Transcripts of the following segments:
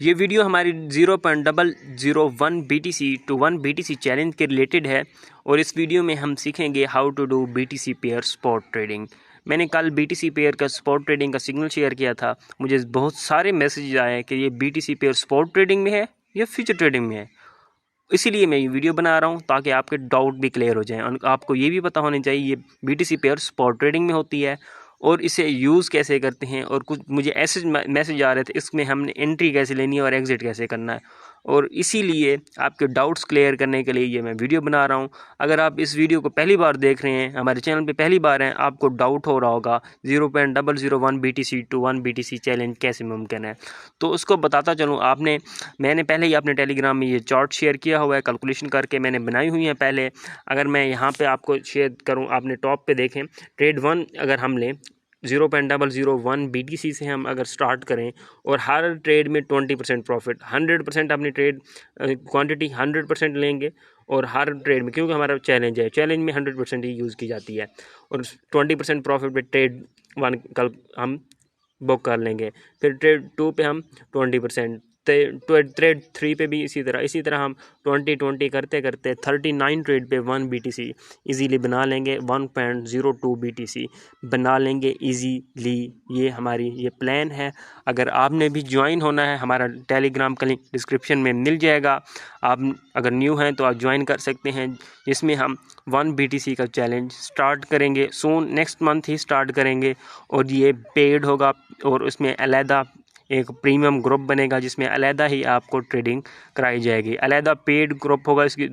ये वीडियो हमारी 0.001 BTC to 1 BTC challenge के रिलेटेड है और इस वीडियो में हम सीखेंगे how to do BTC pair spot trading. मैंने कल BTC पेयर का स्पॉट ट्रेडिंग का सिग्नल शेयर किया था। मुझे बहुत सारे मैसेज आए कि ये BTC पेयर स्पॉट ट्रेडिंग में है या फ्यूचर ट्रेडिंग में है। इसीलिए मैं ये वीडियो बना रहा हूँ ताकि आपके डाउट भी क्लियर हो जाएं और आपको ये भी पता होना चाहिए ये BTC पेयर स्पॉट ट्रेडिंग में होती है और इसे यूज़ कैसे करते हैं। और कुछ मुझे ऐसे मैसेज आ रहे थे इसमें हमने एंट्री कैसे लेनी है और एग्ज़िट कैसे करना है, और इसीलिए आपके डाउट्स क्लियर करने के लिए ये मैं वीडियो बना रहा हूँ। अगर आप इस वीडियो को पहली बार देख रहे हैं, हमारे चैनल पे पहली बार हैं, आपको डाउट हो रहा होगा 0.001 BTC टू 1 BTC चैलेंज कैसे मुमकिन है, तो उसको बताता चलूँ। मैंने पहले ही अपने टेलीग्राम में ये चार्ट शेयर किया हुआ है, कैलकुलेशन करके मैंने बनाई हुई है पहले। अगर मैं यहाँ पे आपको शेयर करूँ, आपने टॉप पे देखें ट्रेड 1 अगर हम लें 0.001 BTC से हम अगर स्टार्ट करें और हर ट्रेड में 20% प्रॉफिट, 100% अपनी ट्रेड क्वांटिटी 100% लेंगे और हर ट्रेड में, क्योंकि हमारा चैलेंज है, चैलेंज में 100% ही यूज़ की जाती है और 20% प्रॉफिट पे ट्रेड 1 कल हम बुक कर लेंगे। फिर ट्रेड 2 पे हम 20%, ट्रेड 3 पे भी इसी तरह हम 20 करते करते 39 ट्रेड पे 1 BTC इजीली बना लेंगे, 1.02 BTC बना लेंगे इजीली। ये हमारी ये प्लान है। अगर आपने भी ज्वाइन होना है, हमारा टेलीग्राम का लिंक डिस्क्रिप्शन में मिल जाएगा। आप अगर न्यू हैं तो आप ज्वाइन कर सकते हैं, जिसमें हम 1 BTC का चैलेंज स्टार्ट करेंगे सून, नेक्स्ट मंथ ही स्टार्ट करेंगे और ये पेड होगा और उसमें अलहदा एक प्रीमियम ग्रुप बनेगा जिसमें अलहदा ही आपको ट्रेडिंग कराई जाएगी। अलहदा पेड ग्रुप होगा, इसकी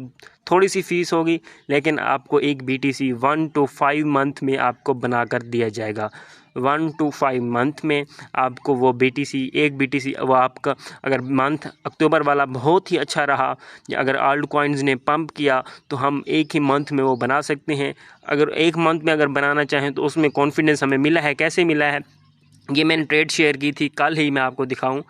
थोड़ी सी फीस होगी, लेकिन आपको एक BTC 1 to 5 मंथ में आपको बना कर दिया जाएगा। 1 to 5 मंथ में आपको वो एक BTC वो आपका, अगर मंथ अक्टूबर वाला बहुत ही अच्छा रहा, अगर आल्ट कॉइन्स ने पंप किया तो हम एक ही मंथ में वो बना सकते हैं। अगर एक मंथ में अगर बनाना चाहें तो उसमें कॉन्फिडेंस हमें मिला है। कैसे मिला है, ये मैंने ट्रेड शेयर की थी कल ही, मैं आपको दिखाऊं।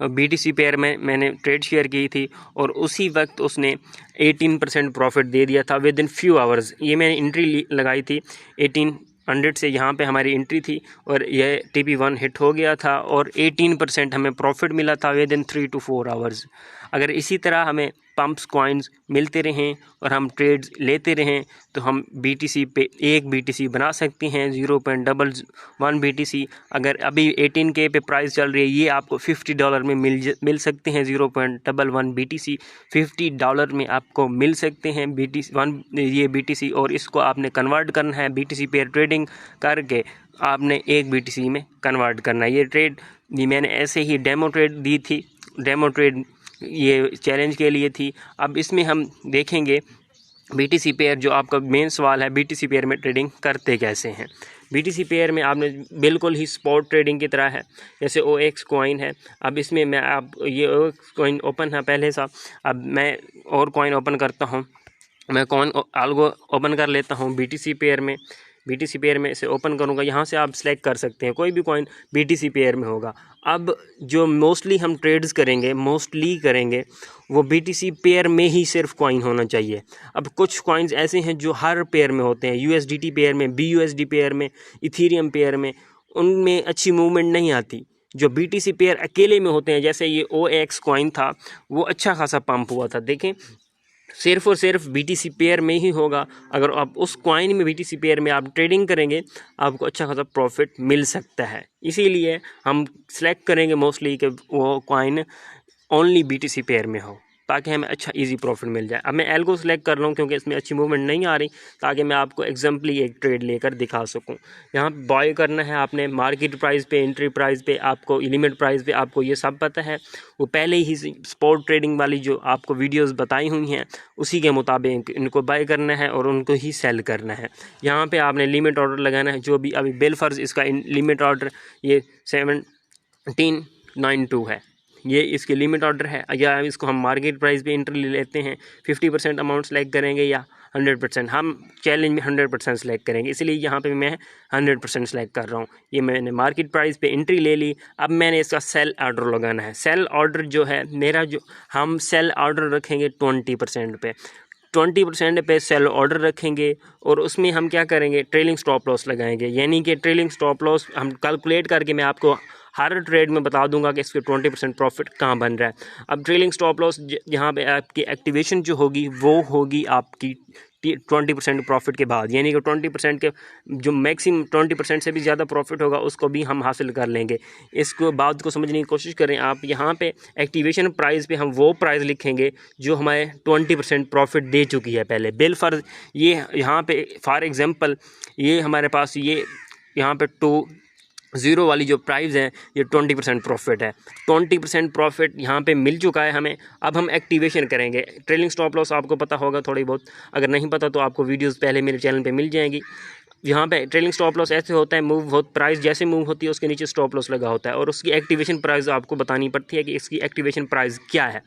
BTC पेयर में मैंने ट्रेड शेयर की थी और उसी वक्त उसने 18% प्रॉफिट दे दिया था विद इन फ्यू आवर्स। ये मैंने एंट्री लगाई थी 1800 से, यहाँ पे हमारी एंट्री थी और यह TP1 हिट हो गया था और 18% हमें प्रॉफिट मिला था विद इन 3 to 4 आवर्स। अगर इसी तरह हमें पंप्स कॉइन्स मिलते रहें और हम ट्रेड्स लेते रहें तो हम BTC पे एक BTC बना सकते हैं 0.1 BTC। अगर अभी 18K पे प्राइस चल रही है, ये आपको $50 में मिल सकते हैं। 0.11 BTC $50 में आपको मिल सकते हैं ये BTC, और इसको आपने कन्वर्ट करना है BTC पेयर ट्रेडिंग करके, आपने एक BTC में कन्वर्ट करना है। ये मैंने ऐसे ही डेमो ट्रेड ये चैलेंज के लिए थी। अब इसमें हम देखेंगे BTC पेयर, जो आपका मेन सवाल है BTC पेयर में ट्रेडिंग करते कैसे हैं। BTC पेयर में आपने बिल्कुल ही स्पॉट ट्रेडिंग की तरह है, जैसे OX कॉइन है। अब इसमें मैं ये OX कॉइन ओपन है पहले सा, अब मैं और कॉइन ओपन करता हूँ। मैं कॉइन आल्गो ओपन कर लेता हूँ BTC पेयर में इसे ओपन करूँगा। यहाँ से आप सिलेक्ट कर सकते हैं, कोई भी कॉइन BTC पेयर में होगा। अब जो मोस्टली हम ट्रेड्स करेंगे वो BTC पेयर में ही सिर्फ कॉइन होना चाहिए। अब कुछ कॉइन्स ऐसे हैं जो हर पेयर में होते हैं, USDT पेयर में, BUSD पेयर में, इथीरियम पेयर में, उनमें अच्छी मूवमेंट नहीं आती। जो BTC पेयर अकेले में होते हैं, जैसे ये OX कॉइन था, वो अच्छा खासा पंप हुआ था। देखें, सिर्फ और सिर्फ BTC पेयर में ही होगा। अगर आप उस कॉइन में BTC पेयर में आप ट्रेडिंग करेंगे, आपको अच्छा खासा प्रॉफिट मिल सकता है। इसीलिए हम सेलेक्ट करेंगे मोस्टली कि वो कॉइन ओनली BTC पेयर में हो, ताकि हमें अच्छा इजी प्रॉफिट मिल जाए। अब मैं एल्गो सेलेक्ट कर रहा हूँ क्योंकि इसमें अच्छी मूवमेंट नहीं आ रही, ताकि मैं आपको एग्जाम्पली एक ट्रेड लेकर दिखा सकूँ। यहाँ बाय करना है आपने मार्केट प्राइस पे, एंट्री प्राइस पे, आपको लिमिट प्राइस पे, आपको ये सब पता है। वो पहले ही स्पॉट ट्रेडिंग वाली जो आपको वीडियोस बताई हुई हैं उसी के मुताबिक इनको बाय करना है और उनको ही सेल करना है। यहाँ पे आपने लिमिट ऑर्डर लगाना है, जो भी अभी बिलफर्ज इसका लिमिट ऑर्डर ये 1792 है, ये इसकी लिमिट ऑर्डर है। या इसको हम मार्केट प्राइस पे एंट्री ले लेते हैं, 50% अमाउंट सेलेक्ट करेंगे या 100%। हम चैलेंज में 100% सेलेक्ट करेंगे, इसलिए यहाँ पे मैं 100% सेलेक्ट कर रहा हूँ। ये मैंने मार्केट प्राइस पे एंट्री ले ली। अब मैंने इसका सेल ऑर्डर लगाना है। सेल ऑर्डर जो है मेरा, जो हम सेल ऑर्डर रखेंगे 20% पे, 20% पे सेल ऑर्डर रखेंगे और उसमें हम क्या करेंगे, ट्रेलिंग स्टॉप लॉस लगाएंगे। यानी कि ट्रेलिंग स्टॉप लॉस हम कैलकुलेट करके मैं आपको हर ट्रेड में बता दूंगा कि इसके 20% प्रॉफिट कहाँ बन रहा है। अब ट्रेलिंग स्टॉप लॉस यहाँ पे आपकी एक्टिवेशन जो होगी वो होगी आपकी 20% प्रॉफिट के बाद, यानी कि 20% के जो मैक्सिमम 20% से भी ज़्यादा प्रॉफिट होगा उसको भी हम हासिल कर लेंगे। इसको बात को समझने की कोशिश करें आप। यहाँ पे एक्टिवेशन प्राइस पे हम वो प्राइस लिखेंगे जो हमारे 20% प्रॉफिट दे चुकी है पहले। बिल फर्ज ये यहाँ पे फॉर एग्जांपल ये हमारे पास ये यहाँ पे 20 वाली जो प्राइस है ये 20% प्रॉफिट है। 20% प्रॉफिट यहाँ पे मिल चुका है हमें। अब हम एक्टिवेशन करेंगे। ट्रेलिंग स्टॉप लॉस आपको पता होगा थोड़ी बहुत, अगर नहीं पता तो आपको वीडियोस पहले मेरे चैनल पे मिल जाएंगी। यहाँ पे ट्रेलिंग स्टॉप लॉस ऐसे होता है, प्राइस जैसे मूव होती है उसके नीचे स्टॉप लॉस लगा होता है और उसकी एक्टिवेशन प्राइस आपको बतानी पड़ती है कि इसकी एक्टिवेशन प्राइस क्या है।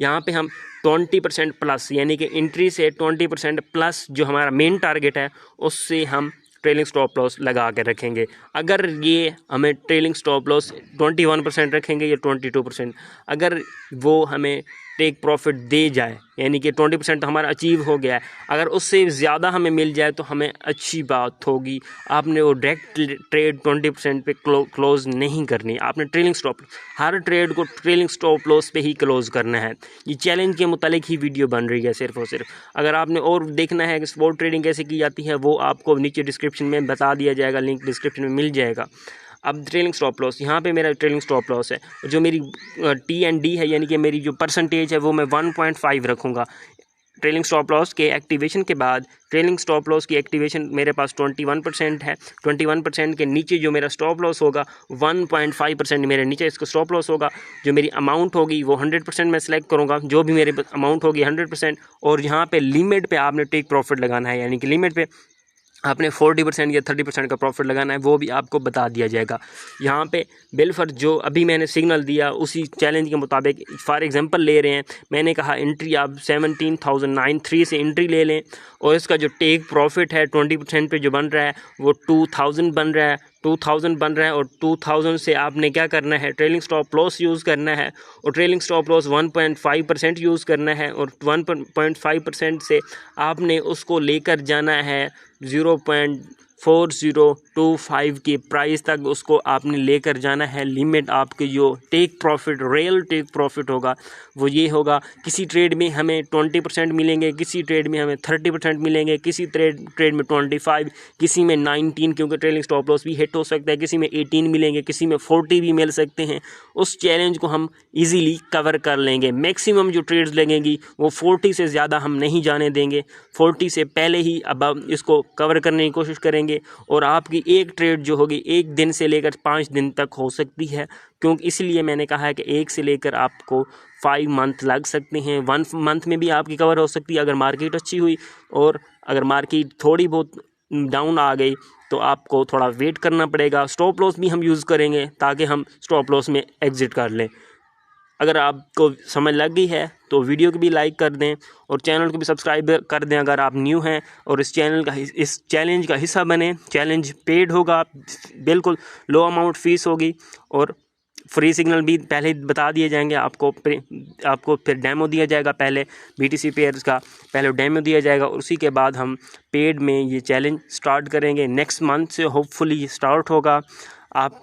यहाँ पे हम 20% प्लस यानी कि एंट्री से 20% प्लस जो हमारा मेन टारगेट है उससे हम ट्रेलिंग स्टॉप लॉस लगा के रखेंगे। अगर ये हमें ट्रेलिंग स्टॉप लॉस 21% रखेंगे या 22%, अगर वो हमें टेक प्रॉफिट दे जाए यानी कि 20% हमारा अचीव हो गया है, अगर उससे ज़्यादा हमें मिल जाए तो हमें अच्छी बात होगी। आपने वो डायरेक्ट ट्रेड 20% पे क्लोज़ नहीं करनी, आपने ट्रेलिंग स्टॉप हर ट्रेड को ट्रेलिंग स्टॉप लॉस पे ही क्लोज़ करना है। ये चैलेंज के मुतालिक ही वीडियो बन रही है सिर्फ और सिर्फ। अगर आपने और देखना है कि स्पॉट ट्रेडिंग कैसे की जाती है वो आपको नीचे डिस्क्रिप्शन में बता दिया जाएगा, लिंक डिस्क्रिप्शन में मिल जाएगा। अब ट्रेलिंग स्टॉप लॉस, यहाँ पे मेरा ट्रेलिंग स्टॉप लॉस है, जो मेरी TND है यानी कि मेरी जो परसेंटेज है वो मैं 1.5 रखूँगा। ट्रेलिंग स्टॉप लॉस के एक्टिवेशन के बाद ट्रेलिंग स्टॉप लॉस की एक्टिवेशन मेरे पास 21% है। 21% के नीचे जो मेरा स्टॉप लॉस होगा 1.5% मेरे नीचे इसका स्टॉप लॉस होगा। जो मेरी अमाउंट होगी वो 100% मैं सिलेक्ट करूँगा, जो भी मेरे अमाउंट होगी 100%। और यहाँ पे लिमिट पे आपने टेक प्रॉफिट लगाना है, यानी कि लिमिट पे आपने 40% या 30% का प्रॉफिट लगाना है, वो भी आपको बता दिया जाएगा। यहाँ पे बिल फर्ज जो अभी मैंने सिग्नल दिया उसी चैलेंज के मुताबिक फॉर एग्जांपल ले रहे हैं। मैंने कहा एंट्री आप 17,093 से एंट्री ले लें और इसका जो टेक प्रॉफिट है 20% पे जो बन रहा है वो 2,000 बन रहा है। 2,000 बन रहा है और 2,000 से आपने क्या करना है, ट्रेलिंग स्टॉप लॉस यूज़ करना है और ट्रेलिंग स्टॉप लॉस 1.5% यूज़ करना है और 1.5% से आपने उसको लेकर जाना है 0.4025 की प्राइस तक, उसको आपने लेकर जाना है। लिमिट आपके जो take profit real take profit होगा वो ये होगा। किसी ट्रेड में हमें 20% मिलेंगे, किसी ट्रेड में हमें 30% मिलेंगे, किसी ट्रेड में 25, किसी में 19 क्योंकि ट्रेलिंग स्टॉप लॉस भी हिट हो सकता है, किसी में 18 मिलेंगे, किसी में 40 भी मिल सकते हैं। उस चैलेंज को हम इजीली कवर कर लेंगे। मैक्सिमम जो ट्रेड्स लगेंगी वो 40 से ज़्यादा हम नहीं जाने देंगे, 40 से पहले ही अब इसको कवर करने की कोशिश करेंगे। और आपकी एक ट्रेड जो होगी 1 दिन से लेकर 5 दिन तक हो सकती है, क्योंकि इसलिए मैंने कहा है कि 1 से लेकर आपको 5 मंथ लग सकते हैं। 1 मंथ में भी आपकी कवर हो सकती है अगर मार्केट अच्छी हुई, और अगर मार्केट थोड़ी बहुत डाउन आ गई तो आपको थोड़ा वेट करना पड़ेगा। स्टॉप लॉस भी हम यूज़ करेंगे ताकि हम स्टॉप लॉस में एग्ज़िट कर लें। अगर आपको समझ लग गई है तो वीडियो को भी लाइक कर दें और चैनल को भी सब्सक्राइब कर दें अगर आप न्यू हैं, और इस चैलेंज का हिस्सा बने। चैलेंज पेड होगा, बिल्कुल लो अमाउंट फ़ीस होगी और फ्री सिग्नल भी पहले बता दिए जाएंगे आपको फिर डेमो दिया जाएगा। पहले BTC पेयर्स का पहले डेमो दिया जाएगा और उसी के बाद हम पेड में ये चैलेंज स्टार्ट करेंगे। नेक्स्ट मंथ से होपफुली ये स्टार्ट होगा। आप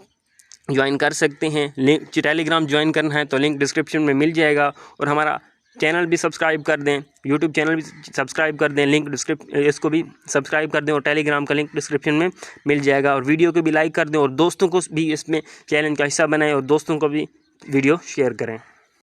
ज्वाइन कर सकते हैं। लिंक टेलीग्राम ज्वाइन करना है तो लिंक डिस्क्रिप्शन में मिल जाएगा, और हमारा चैनल भी सब्सक्राइब कर दें, यूट्यूब चैनल भी सब्सक्राइब कर दें, लिंक इसको भी सब्सक्राइब कर दें और टेलीग्राम का लिंक डिस्क्रिप्शन में मिल जाएगा। और वीडियो को भी लाइक कर दें और दोस्तों को भी इसमें चैलेंज का हिस्सा बनाएं और दोस्तों को भी वीडियो शेयर करें।